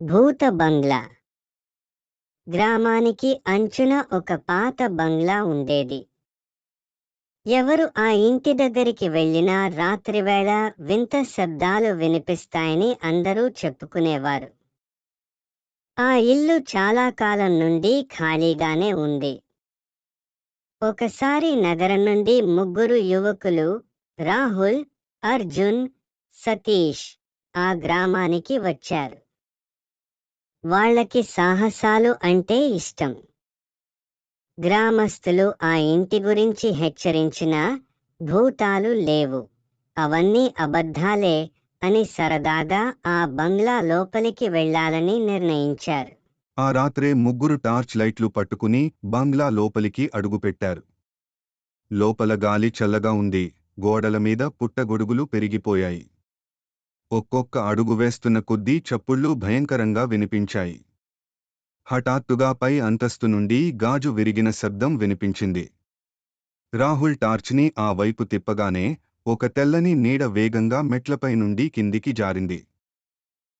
భూత బంగ్లా. గ్రామానికి అంచున ఒక పాత బంగ్లా ఉండేది. ఎవరు ఆ ఇంటి దగ్గరికి వెళ్ళినా రాత్రివేళ వింత శబ్దాలు వినిపిస్తాయని అందరూ చెప్పుకునేవారు. ఆ ఇల్లు చాలా కాలం నుండి ఖాళీగానే ఉంది. ఒకసారి నగరం నుండి ముగ్గురు యువకులు, రాహుల్, అర్జున్, సతీష్, ఆ గ్రామానికి వచ్చారు. వాళ్ళకి సాహసాలు అంటే ఇష్టం. గ్రామస్తులు ఆ ఇంటి గురించి హెచ్చరించినా భూతాలు లేవు, అవన్నీ అబద్ధాలే అని సరదాగా ఆ బంగ్లా లోపలికి వెళ్ళాలని నిర్ణయించారు. ఆ రాత్రే ముగ్గురు టార్చ్ లైట్లు పట్టుకుని బంగ్లా లోపలికి అడుగుపెట్టారు. లోపల గాలి చల్లగా ఉంది. గోడల మీద పుట్టగొడుగులు పెరిగిపోయాయి. ఒక్కొక్క అడుగు వేస్తున్న కొద్దీ చప్పుళ్ళు భయంకరంగా వినిపించాయి. హఠాత్తుగా పై అంతస్తు నుండి గాజు విరిగిన శబ్దం వినిపించింది. రాహుల్ టార్చ్ని ఆ వైపు తిప్పగానే ఒక తెల్లని నీడ వేగంగా మెట్లపై నుండి కిందికి జారింది.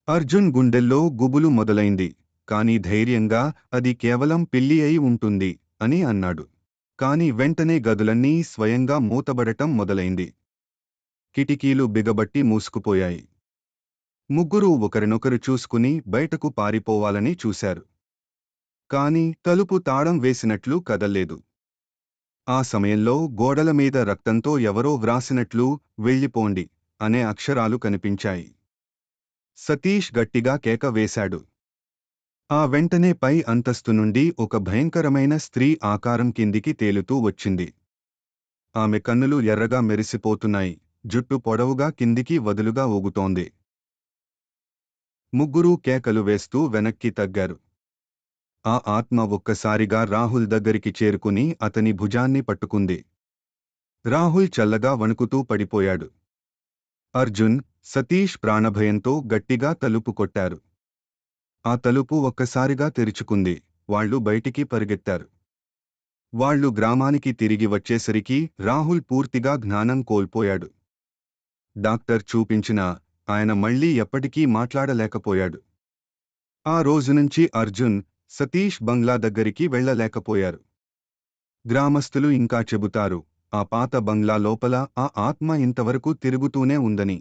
అర్జున్ గుండెల్లో గుబులు మొదలైంది. కాని ధైర్యంగా అది కేవలం పిల్లి అయి ఉంటుంది అని అన్నాడు. కాని వెంటనే గదులన్నీ స్వయంగా మూతబడటం మొదలైంది. కిటికీలు బిగబట్టి మూసుకుపోయాయి. ముగ్గురూ ఒకరినొకరు చూసుకుని బయటకు పారిపోవాలని చూశారు. కాని తలుపు తాళం వేసినట్లు కదల్లేదు. ఆ సమయంలో గోడల మీద రక్తంతో ఎవరో వ్రాసినట్లు "వెళ్ళిపోండి" అనే అక్షరాలు కనిపించాయి. సతీష్ గట్టిగా కేక వేశాడు. ఆ వెంటనే పై అంతస్తు నుండి ఒక భయంకరమైన స్త్రీ ఆకారం కిందికి తేలుతూ వచ్చింది. ఆమె కన్నులు ఎర్రగా మెరిసిపోతున్నాయి. జుట్టు పొడవుగా కిందికి వదులుగా ఊగుతోంది. ముగ్గురూ కేకలు వేస్తూ వెనక్కి తగ్గారు. ఆ ఆత్మ ఒక్కసారిగా రాహుల్ దగ్గరికి చేరుకుని అతని భుజాన్ని పట్టుకుంది. రాహుల్ చల్లగా వణుకుతూ పడిపోయాడు. అర్జున్, సతీష్ ప్రాణభయంతో గట్టిగా తలుపు కొట్టారు. ఆ తలుపు ఒక్కసారిగా తెరుచుకుంది. వాళ్ళు బయటికి పరిగెత్తారు. వాళ్ళు గ్రామానికి తిరిగి వచ్చేసరికి రాహుల్ పూర్తిగా జ్ఞానం కోల్పోయాడు. డాక్టర్ చూపించినా ఆయన మళ్లీ ఎప్పటికీ మాట్లాడలేకపోయాడు. ఆ రోజునుంచి అర్జున్, సతీష్ బంగ్లా దగ్గరికి వెళ్ళలేకపోయారు. గ్రామస్తులు ఇంకా చెబుతారు, ఆ పాత బంగ్లా లోపల ఆ ఆత్మ ఇంతవరకు తిరుగుతూనే ఉందని.